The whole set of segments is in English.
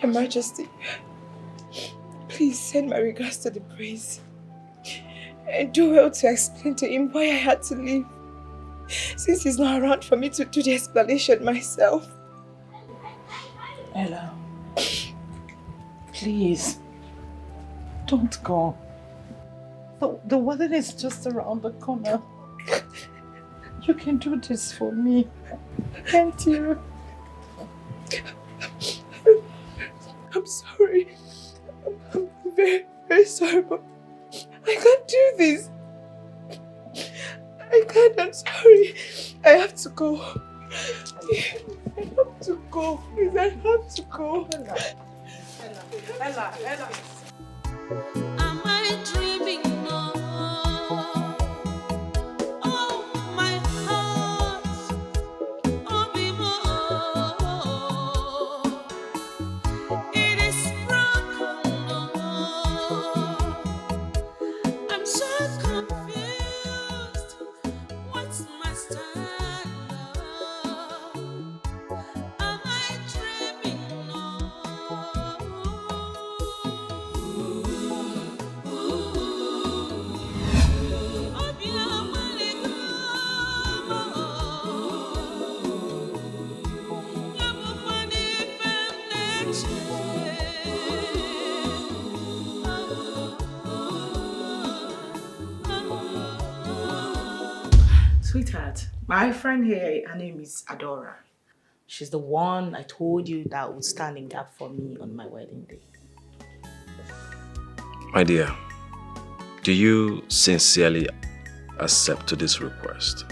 Your Majesty, please send my regards to the BRIDES. And do well to explain to him why I had to leave, since he's not around for me to do the explanation myself. Ella, please, don't go. The wedding is just around the corner. You can do this for me, can't you? I'm sorry. I'm very, very sorry, but I can't do this. I can't, I'm sorry. I have to go. I have to go. Please, I have to go. Ella. Am I dreaming now? Oh, my heart, oh, it is broken now. I'm so confused. What's my stand now? Am I dreaming now? Sweetheart, my friend here, her name is Adora. She's the one I told you that would stand in gap for me on my wedding day. My dear, do you sincerely accept to this request?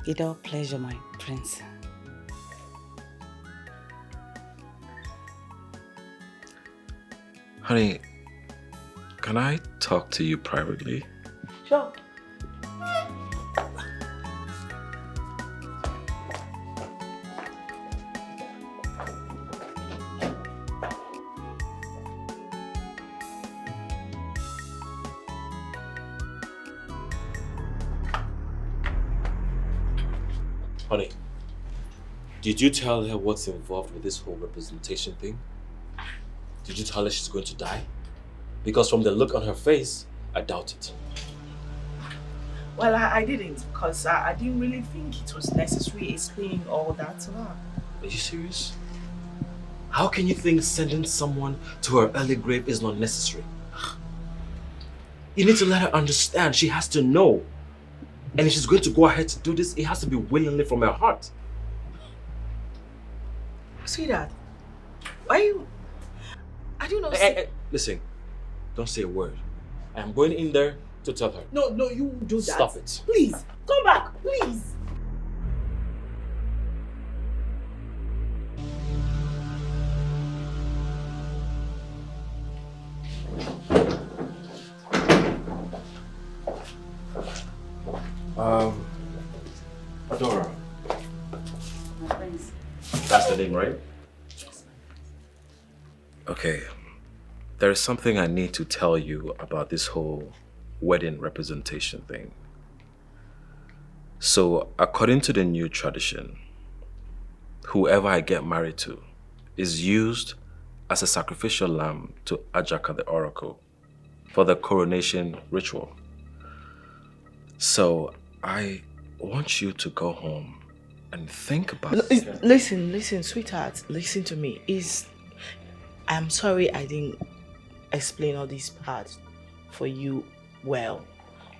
With all pleasure, my prince. Honey, can I talk to you privately? Sure. Honey, did you tell her what's involved with this whole representation thing? Did you tell her she's going to die? Because from the look on her face, I doubt it. Well, I didn't, because I didn't really think it was necessary explaining all that to her. Are you serious? How can you think sending someone to her early grave is not necessary? You need to let her understand. She has to know. And if she's going to go ahead to do this, it has to be willingly from her heart. Sweetheart, why you... I don't know... Hey, listen, don't say a word. I am going in there to tell her. No, you do that. Stop it. Please, come back, please. Adora. That's the name, right? Okay, there is something I need to tell you about this whole wedding representation thing. So, according to the new tradition, whoever I get married to is used as a sacrificial lamb to Ajaka the oracle for the coronation ritual. So, I want you to go home and think about it. Listen, sweetheart, listen to me. I'm sorry I didn't explain all these parts for you well,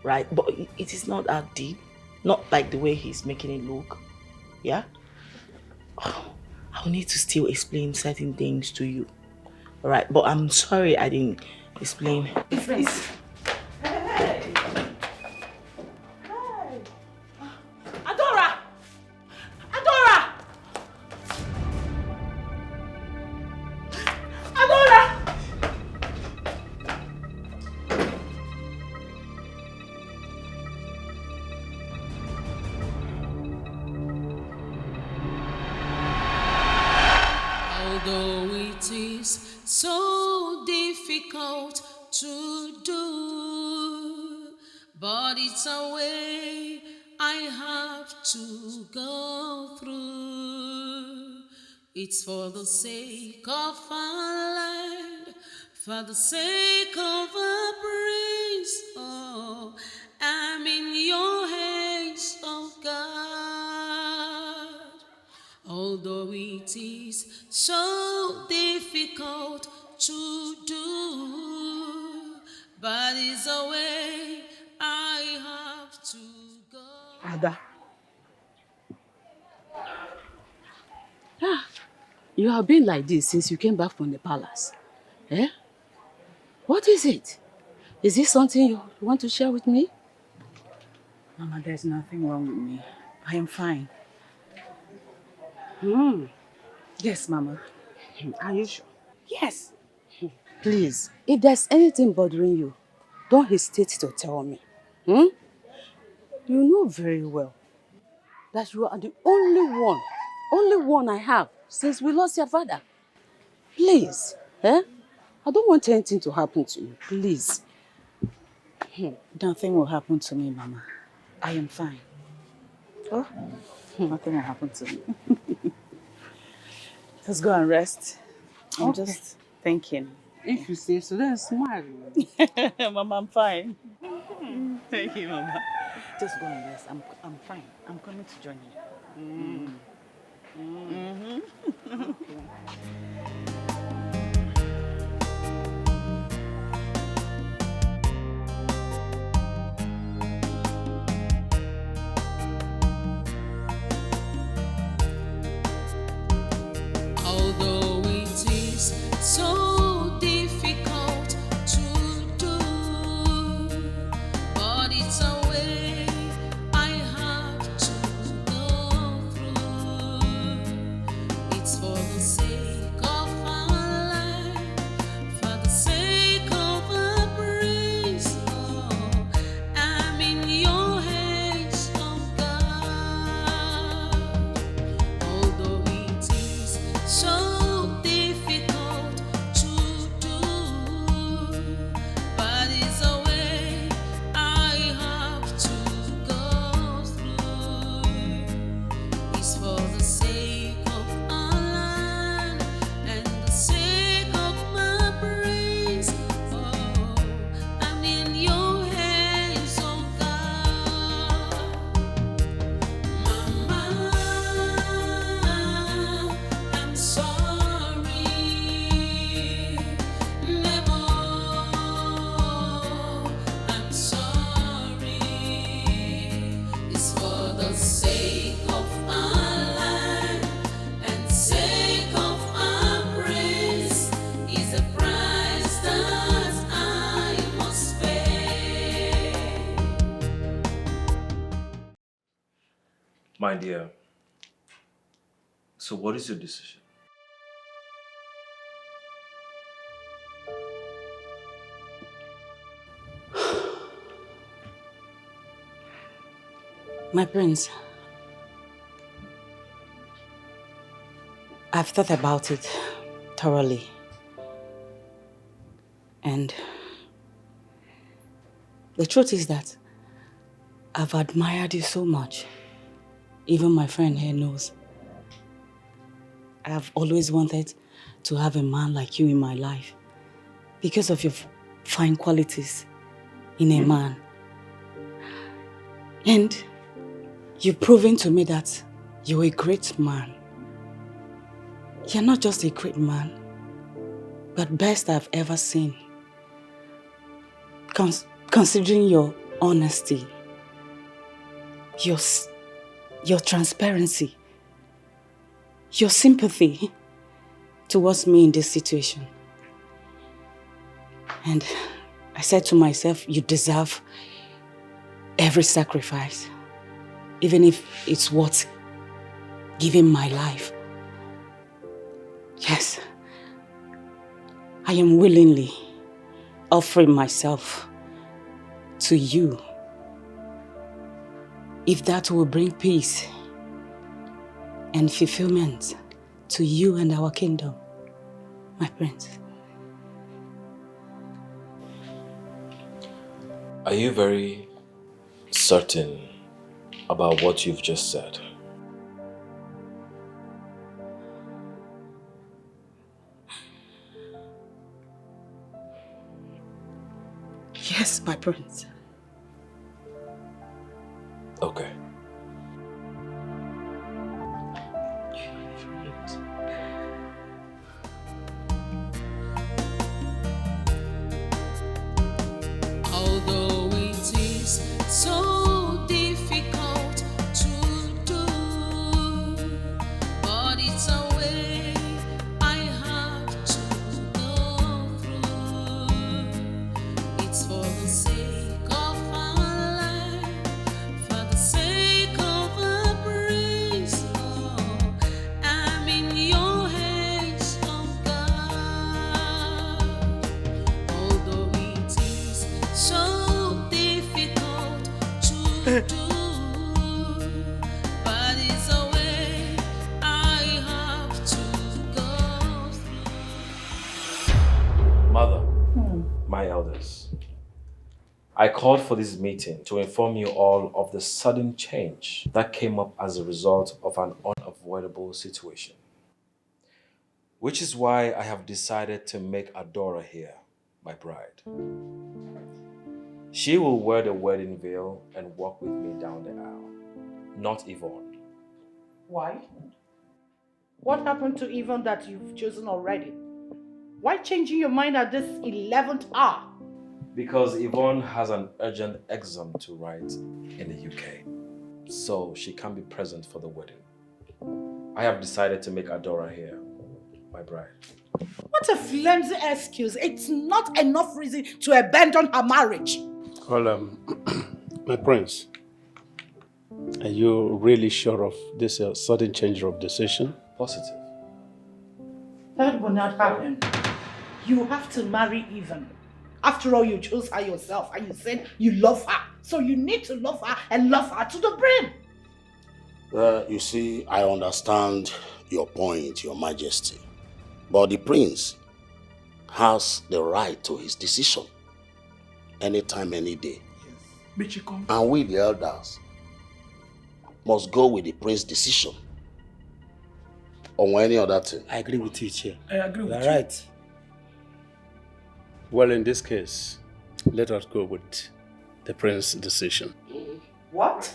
right? But it is not that deep. Not like the way he's making it look. Yeah? I'll need to still explain certain things to you. Alright? But I'm sorry I didn't explain. It's Hey! Adora! Adora! Adora! Although it is so difficult to do, but it's a way I have to go through. It's for the sake of our land, for the sake of our praise. Oh, I'm in your hands, oh God. Although it is so difficult to do, but it's a way I have to go. Ada. You have been like this since you came back from the palace. Eh? What is it? Is this something you want to share with me? Mama, there's nothing wrong with me. I am fine. Yes, Mama. Are you sure? Yes. Please, if there's anything bothering you, don't hesitate to tell me. You know very well that you are the only one I have since we lost your father. Please, I don't want anything to happen to you, please. Nothing will happen to me, Mama. I am fine. Oh, Nothing will happen to me. Just go and rest. I'm just thinking. if you say so, then smile. Mama, I'm fine. Thank you, Mama. Just go and rest. I'm fine. I'm coming to join you. Although it is so difficult to do, but it's a way I have to go through. It's for the sake of our life, for the sake of our praise. Oh, I'm in your hands, oh God. Although it is so difficult to do, but it's a way I have to go through. It's for the sake of our land and the sake of my praise. Oh, I'm in your hands, oh God. Mama, I'm sorry. Never, I'm sorry. It's for the sake of our land and sake of our praise. Is a price that I must pay. My dear, so what is your decision? My prince, I've thought about it thoroughly. And the truth is that I've admired you so much. Even my friend here knows. I've always wanted to have a man like you in my life because of your fine qualities in a man. And you've proven to me that you're a great man. You're not just a great man, but best I've ever seen. Considering your honesty, your transparency, your sympathy towards me in this situation. And I said to myself, you deserve every sacrifice, even if it's worth giving my life. Yes, I am willingly offering myself to you, if that will bring peace and fulfillment to you and our kingdom, my prince. Are you very certain about what you've just said? my prince. Okay. Although it is so difficult to do, but it's a way I have to go through. It's for the sake of our life, for the sake of our praise. Oh, I'm in your hands, oh God. Although it is so difficult to do, but it's a way I have to go through. Mother, my elders, I called for this meeting to inform you all of the sudden change that came up as a result of an unavoidable situation. Which is why I have decided to make Adora here my bride. She will wear the wedding veil and walk with me down the aisle, not Yvonne. Why? What happened to Yvonne that you've chosen already? Why changing your mind at this 11th hour? Because Yvonne has an urgent exam to write in the UK, so she can't be present for the wedding. I have decided to make Adora here my bride. What a flimsy excuse. It's not enough reason to abandon her marriage. Well, my prince, are you really sure of this sudden change of decision? Positive. That will not happen. You have to marry Yvonne. After all, you chose her yourself and you said you love her. So you need to love her and love her to the brim. You see, I understand your point, Your Majesty. But the prince has the right to his decision. Anytime, any day. And we, the elders, must go with the prince's decision. On any other thing. I agree with you, Chair. I agree with you. Right. Well, in this case, let us go with the prince's decision. What?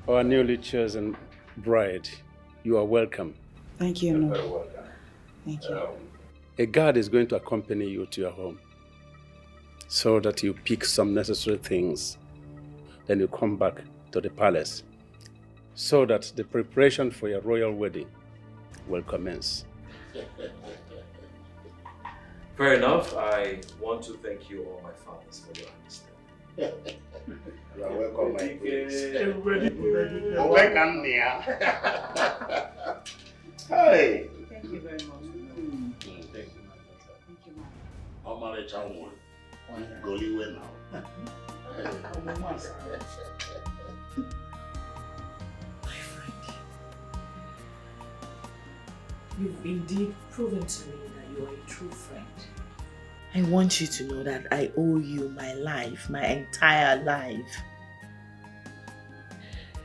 Our newly chosen bride, you are welcome. Thank you, no. Very welcome. Thank you. A guard is going to accompany you to your home so that you pick some necessary things. Then you come back to the palace so that the preparation for your royal wedding will commence. Fair enough. I want to thank you all, my fathers, for your understanding. You are welcome, my prince. Everybody. Welcome, Nia. Hey. Thank you very much. Thank you, my daughter. Thank you, ma'am. How marriage I want? Go you well now. My friend, you've indeed proven to me that you are a true friend. I want you to know that I owe you my life, my entire life.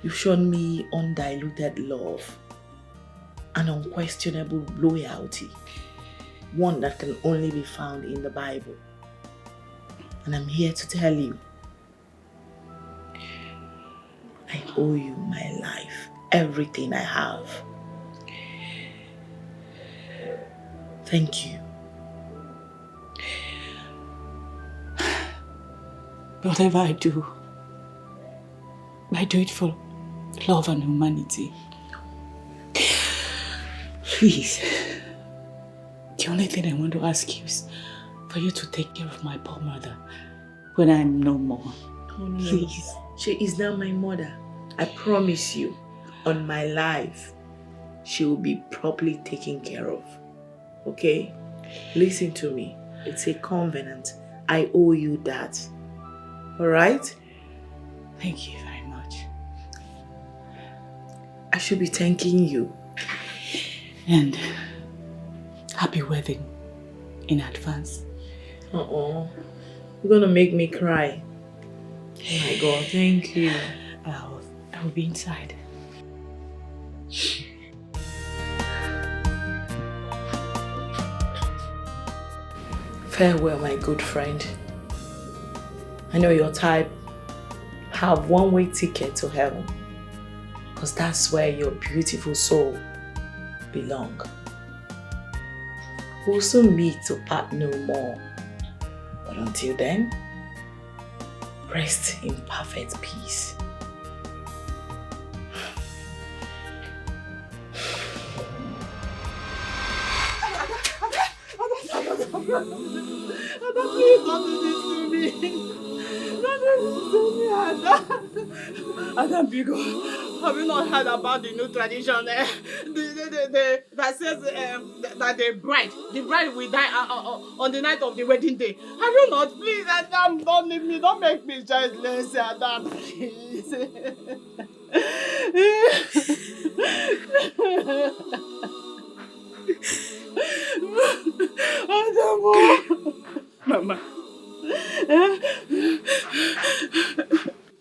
You've shown me undiluted love and unquestionable loyalty, one that can only be found in the Bible. And I'm here to tell you, I owe you my life, everything I have. Thank you. Whatever I do it for love and humanity. Please, the only thing I want to ask you is for you to take care of my poor mother when I'm no more. Oh, no. Please. She is now my mother. I promise you, on my life, she will be properly taken care of. Okay? Listen to me. It's a covenant. I owe you that. Alright? Thank you very much. I should be thanking you. And happy wedding in advance. Uh-oh. You're gonna make me cry. Oh my God, thank you. I'll be inside. Farewell, my good friend. I know your type have one-way ticket to heaven, because that's where your beautiful soul belong. We'll soon meet to part no more. But until then, rest in perfect peace. Ada, please don't do this to me. Don't do this to me, Ada. Ada, Bigo, have you not heard about the new tradition that says that the bride will die on the night of the wedding day? Have you not? Please, Adam, don't leave me. Don't make me childless, Adam, please. Mama,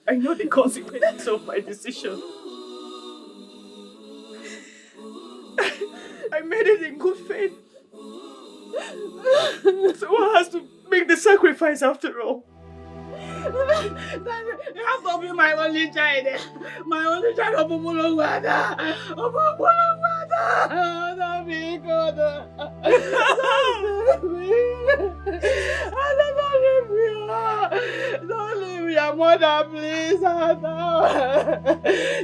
I know the consequences of my decision. I made it in good faith. So one has to make the sacrifice after all. You have to be my only child. My only child of Obulongwada. Don't be good. Don't leave your mother, please.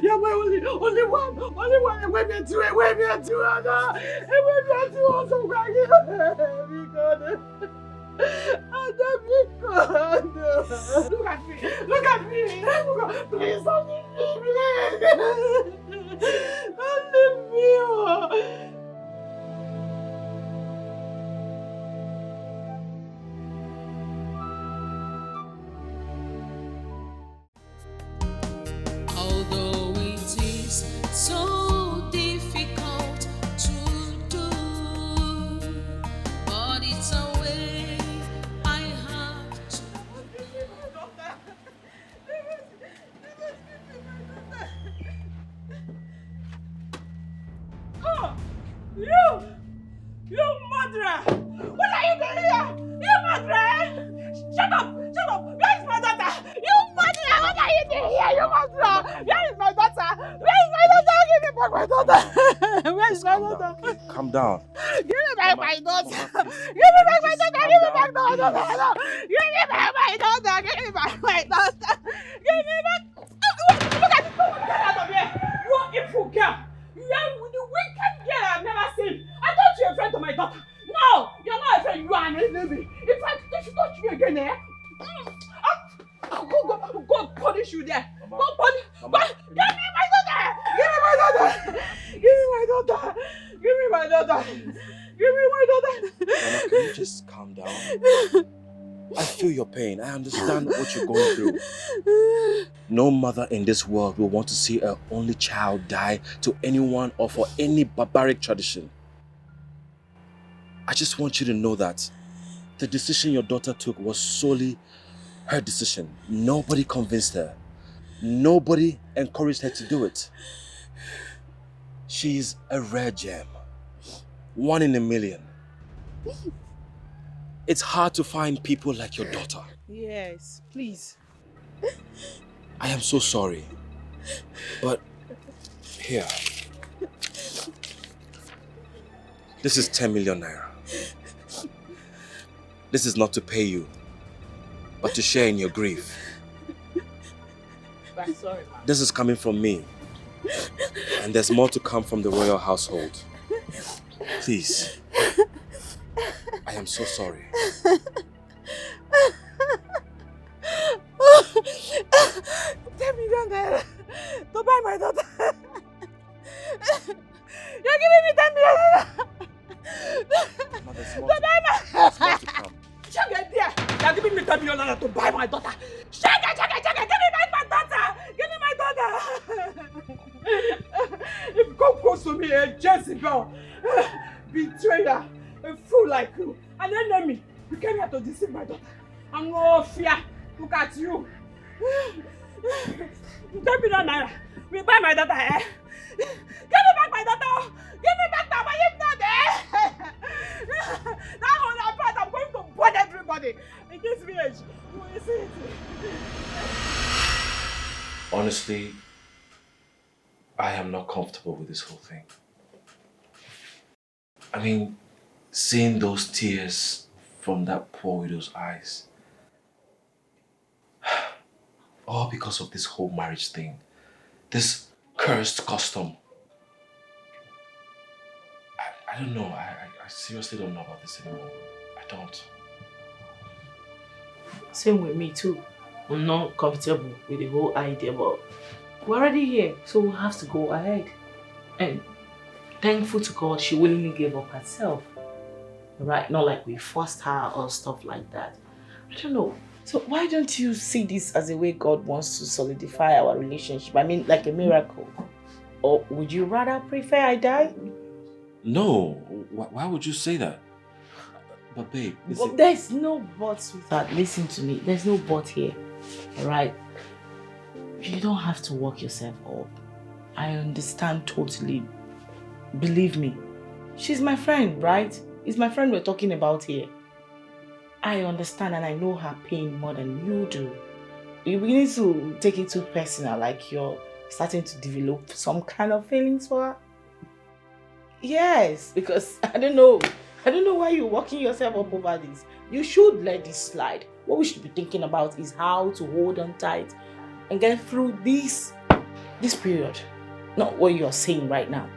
You're my only one. Wait me to Ada. Look at me. Please don't leave me. Don't leave me. Although it is so difficult to do, but it's a way I have to. Oh, you murderer! What are you doing here? You murderer! Shut up! Where is my daughter? You murderer! What are you doing here? You murderer! Where is my daughter? Give me back my daughter! Where is my daughter? Calm down. Give me back my daughter! Give me back my daughter! Give me back my daughter! Give me back my daughter! Give me back my daughter! Give me back! Look at this! Get out of here! You evil girl! You are the wicked girl I've never seen! I thought you were a friend to my daughter! No! You're not a friend, you are an enemy! In fact, if you touch me again, go punish you there! Go punish! Give me my daughter! Give me my daughter! Give me my daughter! Give me my daughter! Give me my daughter! Mama, can you just calm down? I feel your pain. I understand what you're going through. No mother in this world will want to see her only child die to anyone or for any barbaric tradition. I just want you to know that the decision your daughter took was solely her decision. Nobody convinced her. Nobody encouraged her to do it. She's a rare gem. 1 in a million. It's hard to find people like your daughter. Yes, please. I am so sorry. But here. This is 10 million naira. This is not to pay you, but to share in your grief. I'm sorry, ma. This is coming from me. And there's more to come from the royal household. Please. I am so sorry. 10 million naira to buy my daughter. You're giving me 10 million naira. Now there's more to come. You're giving me 10 million naira to buy my daughter. Shake it. Give me back my daughter. Give me my daughter. If you come close to me, a Jezebel, betrayer, a fool like you, an enemy, you came here to deceive my daughter. I'm no fear. Look at you. 10 million naira. We buy my daughter, eh? Give me back my daughter. Give me back my wife, not there. That whole part, I'm going to burn everything. everybody. In this village, you will see it. Honestly, I am not comfortable with this whole thing. I mean, seeing those tears from that poor widow's eyes. All because of this whole marriage thing. This cursed custom. I don't know. I seriously don't know about this anymore. I don't. Same with me too. I'm not comfortable with the whole idea, but we're already here, so we'll have to go ahead. And thankful to God, she willingly gave up herself. Right? Not like we forced her or stuff like that. I don't know. So why don't you see this as a way God wants to solidify our relationship? I mean, like a miracle. Or would you rather prefer I die? No. Why would you say that? But babe, But there's no but, sweetheart. Listen to me. There's no but here. Alright? You don't have to work yourself up. I understand totally. Believe me. She's my friend, right? It's my friend we're talking about here. I understand and I know her pain more than you do. You begin to take it too personal, like you're starting to develop some kind of feelings for her. Yes, because I don't know why you're working yourself up over this. You should let this slide. What we should be thinking about is how to hold on tight and get through this period. Not what you're saying right now.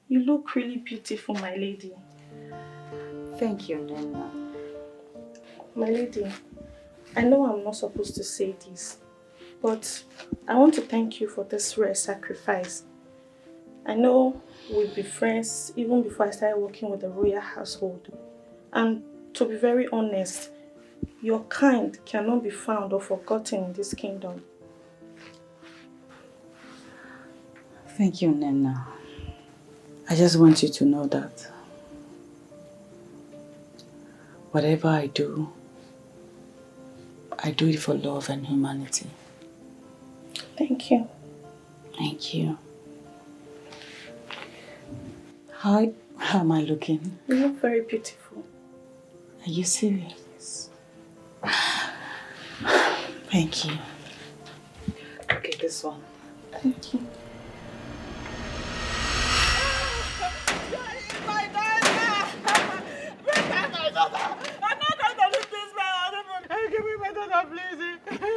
You look really beautiful, my lady. Thank you, Nana. My lady, I know I'm not supposed to say this, but I want to thank you for this rare sacrifice. I know we'd be friends even before I started working with the royal household. And to be very honest, your kind cannot be found or forgotten in this kingdom. Thank you, Nana. I just want you to know that whatever I do it for love and humanity. Thank you. Thank you. How am I looking? You look very beautiful. Are you serious? Thank you. Okay, this one. Thank you.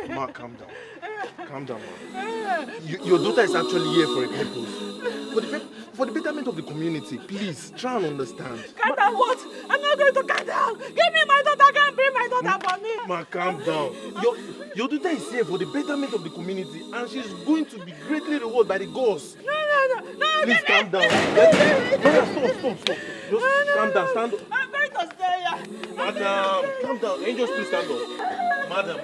Ma, calm down. Calm down, ma. Your daughter is actually here for a purpose. For the betterment of the community, please, try and understand. Calm down what? I'm not going to calm down. Give me my daughter. I can't bring my daughter for me. Ma, calm down. Your daughter is here for the betterment of the community and she's going to be greatly rewarded by the gods. No. Please calm down. Stop. Just calm down. Stand up. I'm going to stay here. Madam, calm down. Angels, please stand up. Madam,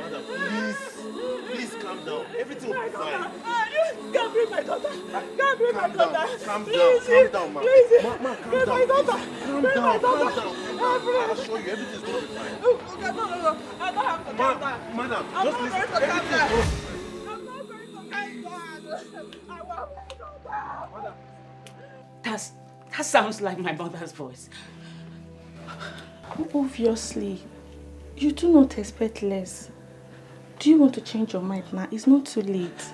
please calm down. Everything will be fine. You can't bring my daughter. Can't bring my daughter. Calm Please, down, ma. Please. Ma, calm Bring down. my daughter. Calm Bring my down. daughter. I assure you, everything's going to be fine. Okay, no. I don't have to calm down. Madam, I'm just not listen. going to calm Everything's down. going I'm not going to calm down. I want my daughter. That sounds like my mother's voice. Obviously, you do not expect less. Do you want to change your mind now? It's not too late.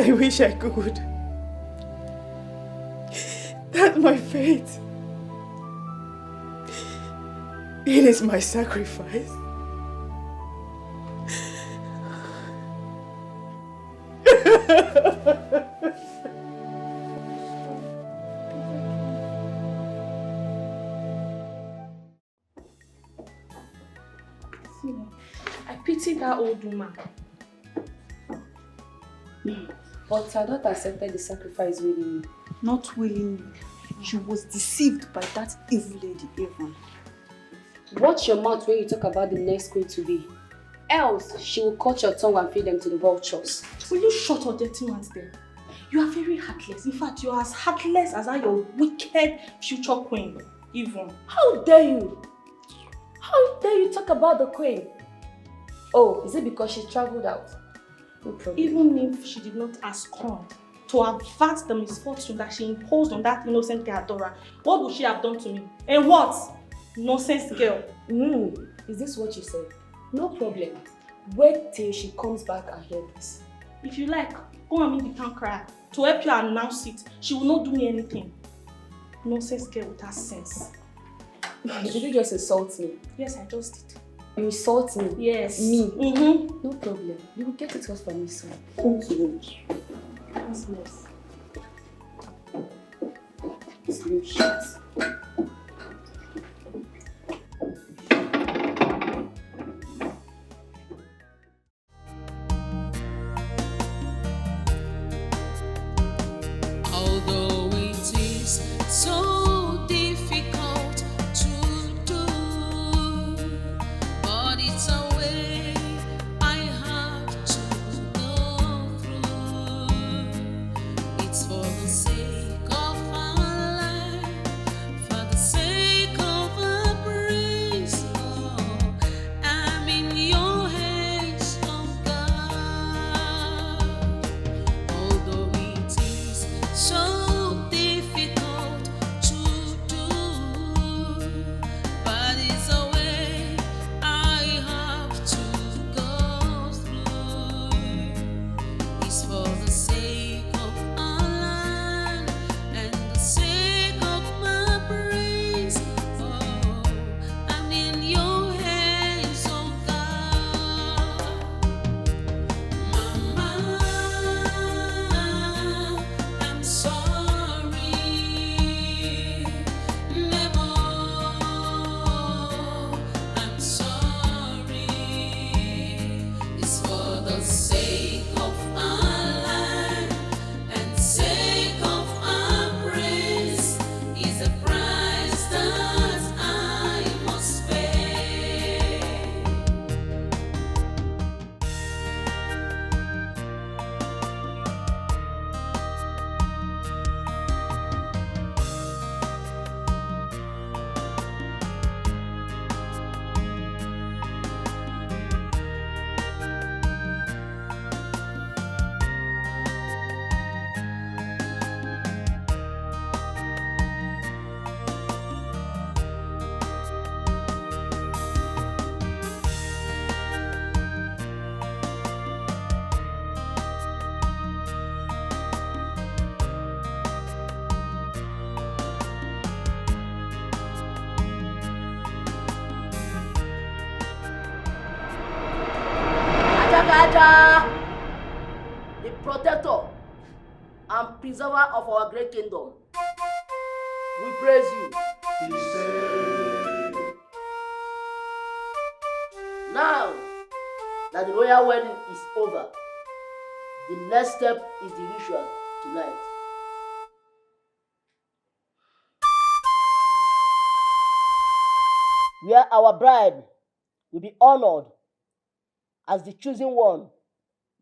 I wish I could. That's my fate. It is my sacrifice. I pity that old woman. But her daughter accepted the sacrifice willingly. Not willingly. She was deceived by that evil lady, Avon. Watch your mouth when you talk about the next queen to be. Else, she will cut your tongue and feed them to the vultures. Will you shut your dirty mouth there? You are very heartless. In fact, you are as heartless as your wicked future queen, Yvonne. How dare you? How dare you talk about the queen? Oh, is it because she traveled out? No problem. Even if she did not abscond to avert the misfortune that she imposed on that innocent girl, Adora, what would she have done to me? And what? Nonsense girl. Is this what you said? No problem. Wait till she comes back and hear this. If you like, go and meet the town crier to help you announce it. She will not do me anything. Nonsense girl without sense. Did you just insult me? Yes, I just did. You insult me? Yes. Me? Mm-hmm. No problem. You will get it off from me soon. Thank you. That's nice. Slim shit. Although it is so difficult to do, but it's a way I have to go through. It's for the sake of our life, for the sake of our praise. Oh, I'm in your hands, oh God. Although it is so difficult to do, but it's a way I have to go through. It's for the sake of our land and the sake of my praise. Oh, I'm in your hands, oh God. Mama, I'm sorry. Memo, I'm sorry. It's for the sake of our land and sake of our praise. Is a price that I must pay. Ajagaja, the protector and preserver of our great kingdom. We praise you. Now that the royal wedding is over, the next step is the ritual tonight. Where our bride will be honored as the chosen one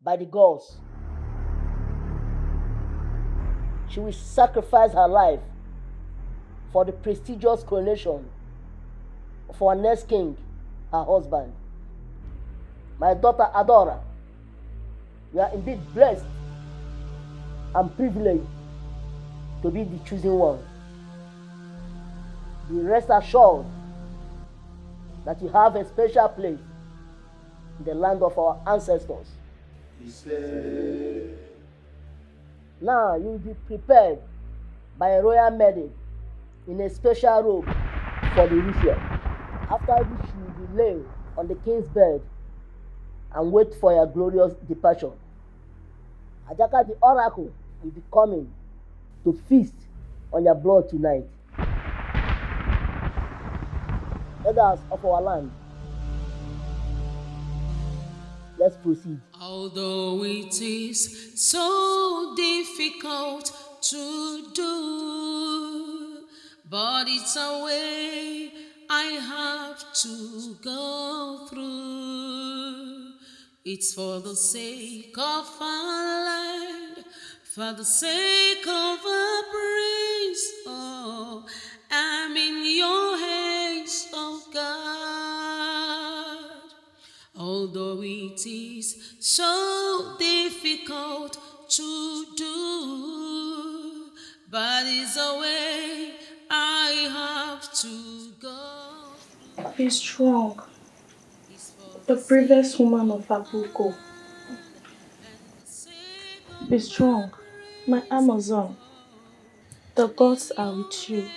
by the gods. She will sacrifice her life for the prestigious coronation of our next king, her husband. My daughter Adora, we are indeed blessed and privileged to be the chosen one. Be rest assured that you have a special place in the land of our ancestors. Now you will be prepared by a royal maiden in a special robe for the ritual. After which you will be laid on the king's bed and wait for your glorious departure. Ajaka the oracle will be coming to feast on your blood tonight. Elders of our land, let's proceed. Although it is so difficult to do, but it's a way I have to go through. It's for the sake of our land, for the sake of our praise. Oh, I'm in your hands, oh God. Although it is so difficult to do, but it's a way I have to go. Be strong. The bravest woman of Abuko. Be strong, my Amazon. The gods are with you,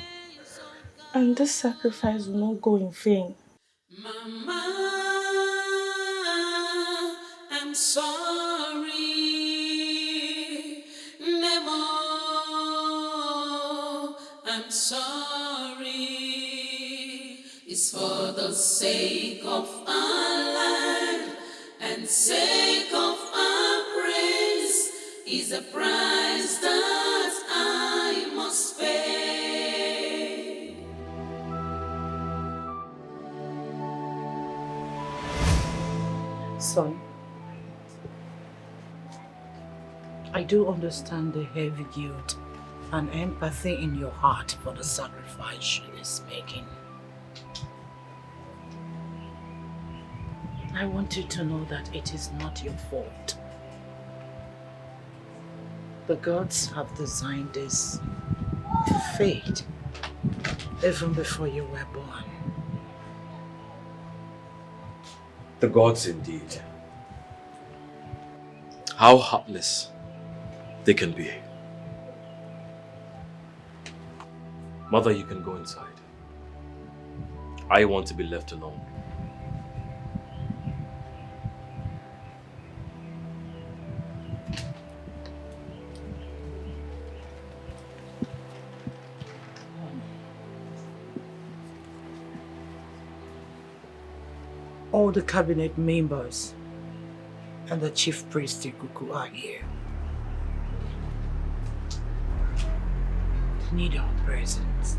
and this sacrifice will not go in vain. Mama, I'm sorry. Nemo, I'm sorry. It's for the sake of our land and sake of our praise is a price that I must pay. Son, I do understand the heavy guilt and empathy in your heart for the sacrifice she is making. I want you to know that it is not your fault. The gods have designed this fate even before you were born. The gods indeed. How heartless they can be. Mother, you can go inside. I want to be left alone. All the cabinet members and the chief priest Ikuku are here. They need our presence.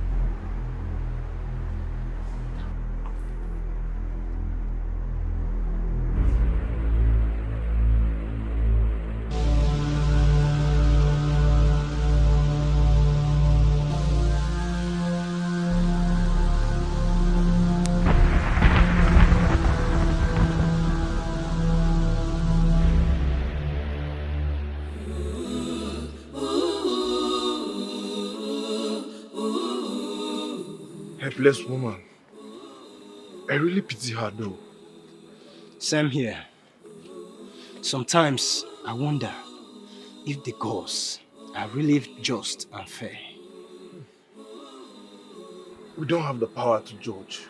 Helpless woman. I really pity her though. Same here. Sometimes I wonder if the gods are really just and fair. We don't have the power to judge.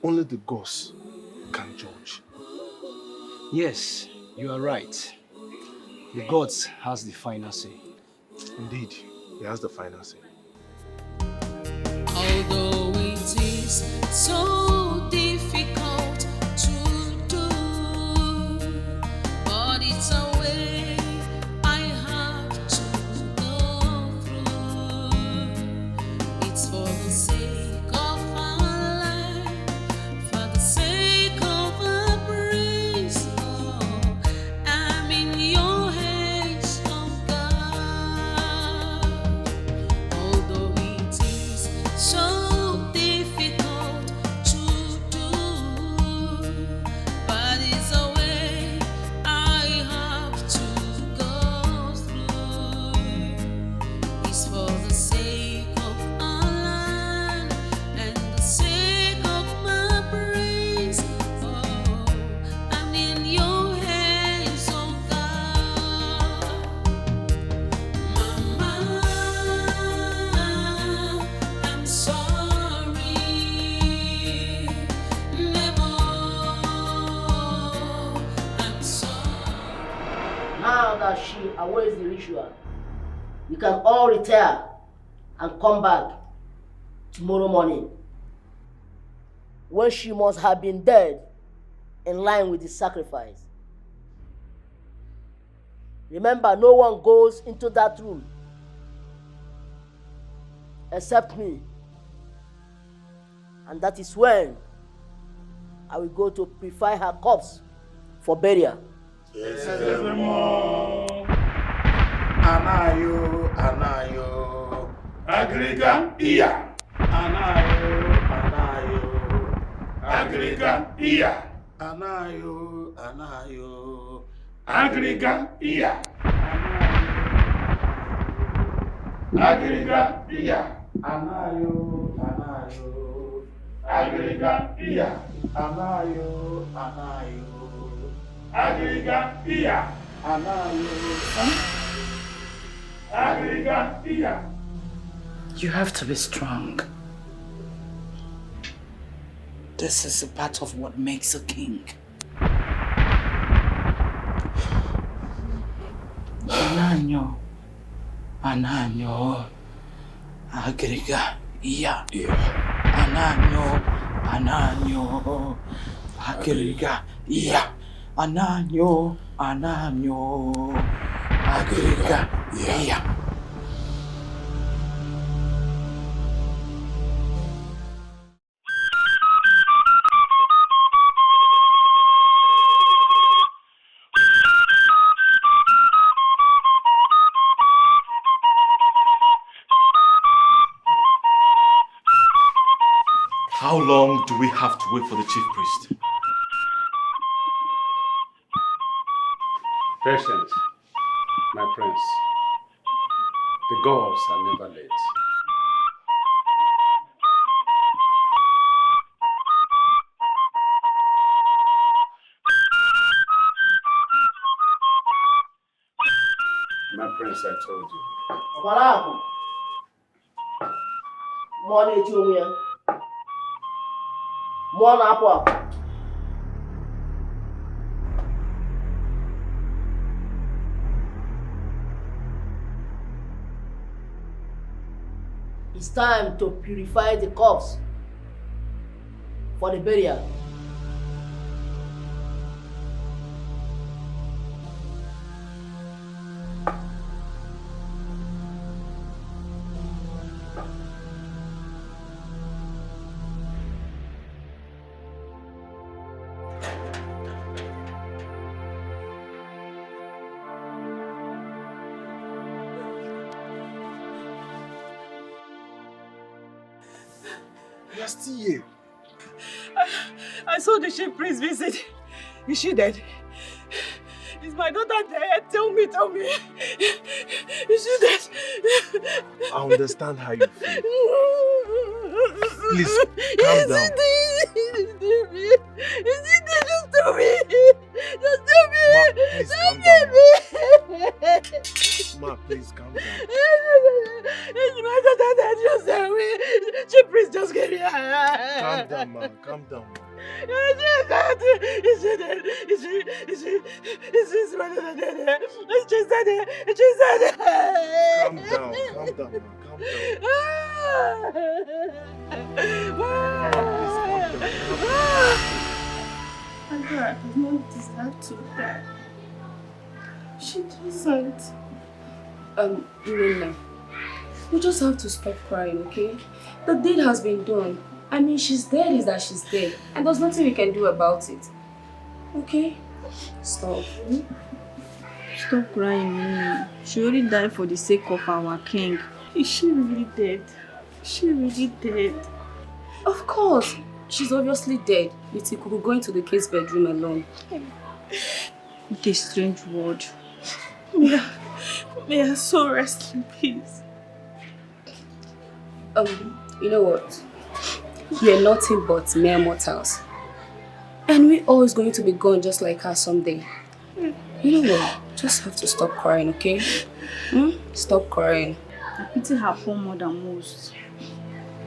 Only the gods can judge. Yes, you are right. The gods has the final say. Indeed, he has the final say. Although it is so difficult to do, but it's a way I have to go through. It's for the sake of our land, for the sake of our praise. Oh, I'm in your hands, oh God. Although it is so difficult to she and where is the ritual? You can all retire and come back tomorrow morning, when she must have been dead in line with the sacrifice. Remember, no one goes into that room except me. And that is when I will go to prepare her corpse for burial. Yes, Anayo, Anayo, Agriga, Iya. Anayo, Agriga, Iya. Anayo, Agriga, Iya. Agriga, Iya. Anayo, Agriga, Iya. Anayo, Agriga, Iya. Agriga, Iya. You have to be strong. This is a part of what makes a king. Ananyo, Agriga, Iya. Ananyo, Agriga, Iya. Ananyo, Agriga, Iya. How long do we have to wait for the chief priest? Patience, my prince. The gods are never late. My prince, I told you. It's time to purify the corpse for the burial. You are still here. I saw the chief priest visit. Is she dead? Is my daughter dead? Tell me. Is she dead? I understand how you feel. Please, calm down. Is she dead? Just tell me. Just tell me. Ma, please calm down. Is my daughter dead? Just tell me. Chief priest just get here. Calm down, ma. Calm down, ma. Is she dead? Is my daughter dead? She's dead. Calm down, ma. Calm down. Adora does not deserve to die. She doesn't. Nina, you just have to stop crying, okay? The deed has been done. I mean, she's dead is that she's dead. And there's nothing we can do about it. Okay? Stop. Stop crying, Nina. She only died for the sake of our king. Is she really dead? Is she really dead? Of course. She's obviously dead. Little Kuku going to the kid's bedroom alone. What a strange word. May her soul rest in peace. You know what? We are nothing but mere mortals. And we're always going to be gone just like her someday. You know what? Just have to stop crying, okay? Stop crying. I pity her poor mother most.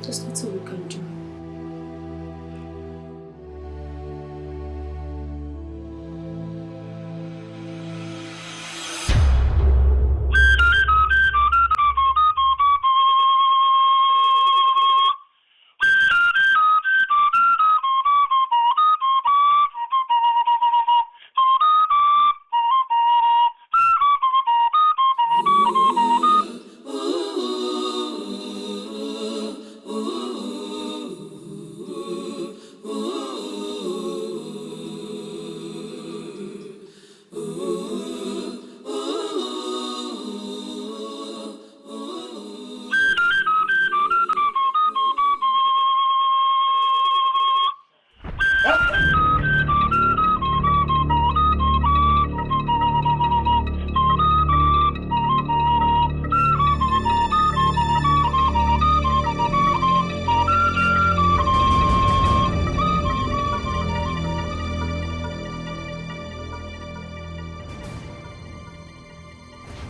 Just little we can do.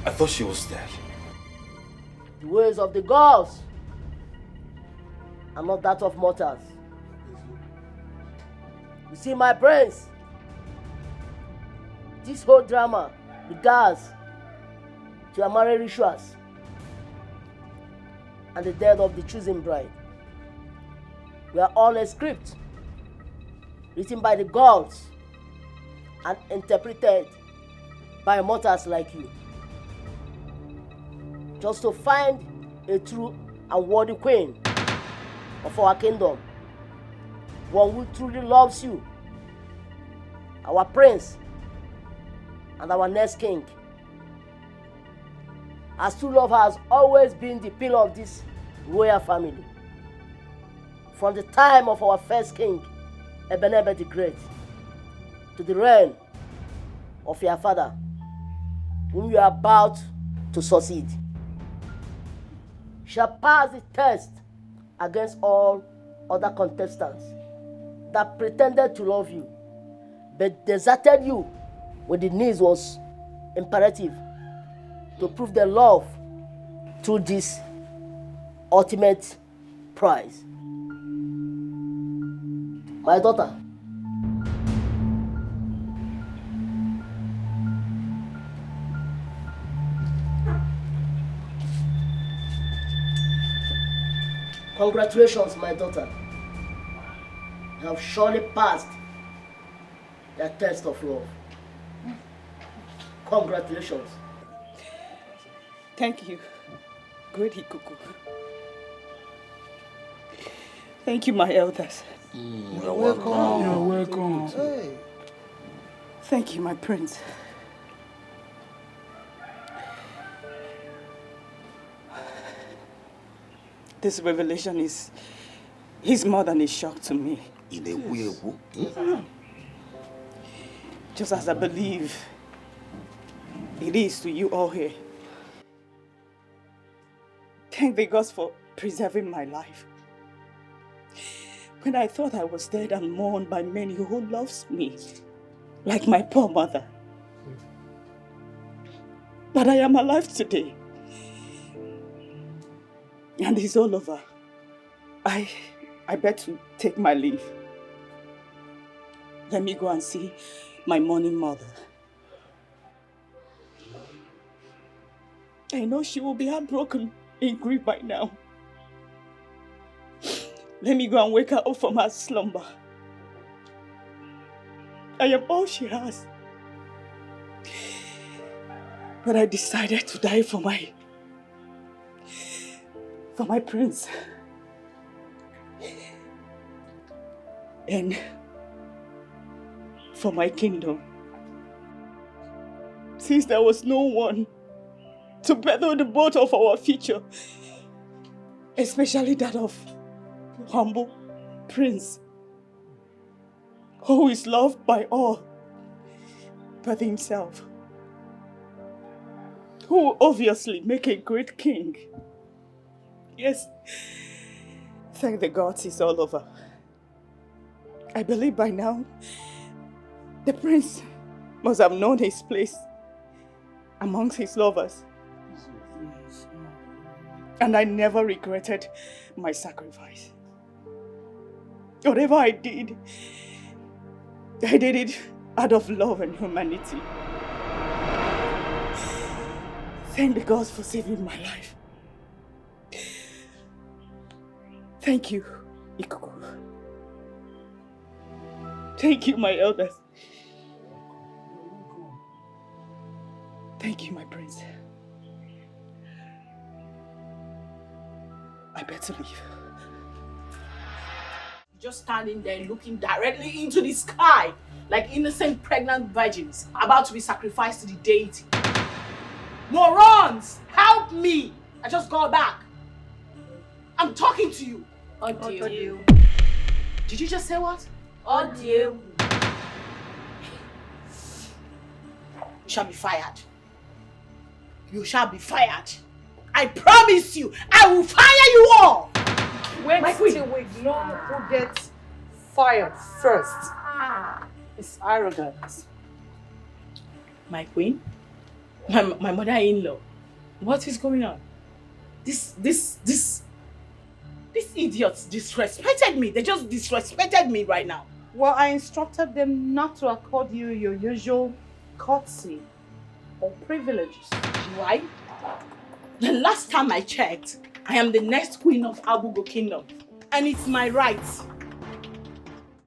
I thought she was dead. The ways of the gods are not that of mortals. You see, my prince, this whole drama regards to your marriage rituals and the death of the chosen bride. We are all a script written by the gods and interpreted by mortals like you, just to find a true and worthy queen of our kingdom, one who truly loves you, our prince and our next king. As true love has always been the pillar of this royal family, from the time of our first king, Ebenezer the Great, to the reign of your father, whom you are about to succeed, shall pass the test against all other contestants that pretended to love you, but deserted you when the need was imperative to prove their love through this ultimate prize. My daughter, congratulations, my daughter. You have surely passed the test of love. Congratulations. Thank you, great Ikuku. Thank you, my elders. You're welcome. You're welcome. Hey. Thank you, my prince. This revelation is more than a shock to me. In a way, just as I believe it is to you all here. Thank the gods for preserving my life. When I thought I was dead and mourned by many who loves me, like my poor mother. But I am alive today. And it's all over. I bet to take my leave. Let me go and see my mourning mother. I know she will be heartbroken in grief by now. Let me go and wake her up from her slumber. I am all she has. But I decided to die for my prince. And for my kingdom. Since there was no one to better the both of our future, especially that of humble prince, who is loved by all but himself, who will obviously make a great king. Yes, thank the gods it's all over. I believe by now the prince must have known his place amongst his lovers. And I never regretted my sacrifice. Whatever I did it out of love and humanity. Thank the gods for saving my life. Thank you, Ikuku. Thank you, my elders. Thank you, my prince. I better leave. Just standing there looking directly into the sky like innocent pregnant virgins about to be sacrificed to the deity. Morons! Help me! I just got back. I'm talking to you. Audio. Did you just say what? Audio. You shall be fired. You shall be fired. I promise you, I will fire you all. Wait My queen. till we know who gets fired first. It's arrogance. My queen, My mother-in-law. What is going on? These idiots disrespected me. They just disrespected me right now. Well, I instructed them not to accord you your usual courtesy or privileges. Why? The last time I checked, I am the next queen of Abugo Kingdom. And it's my right.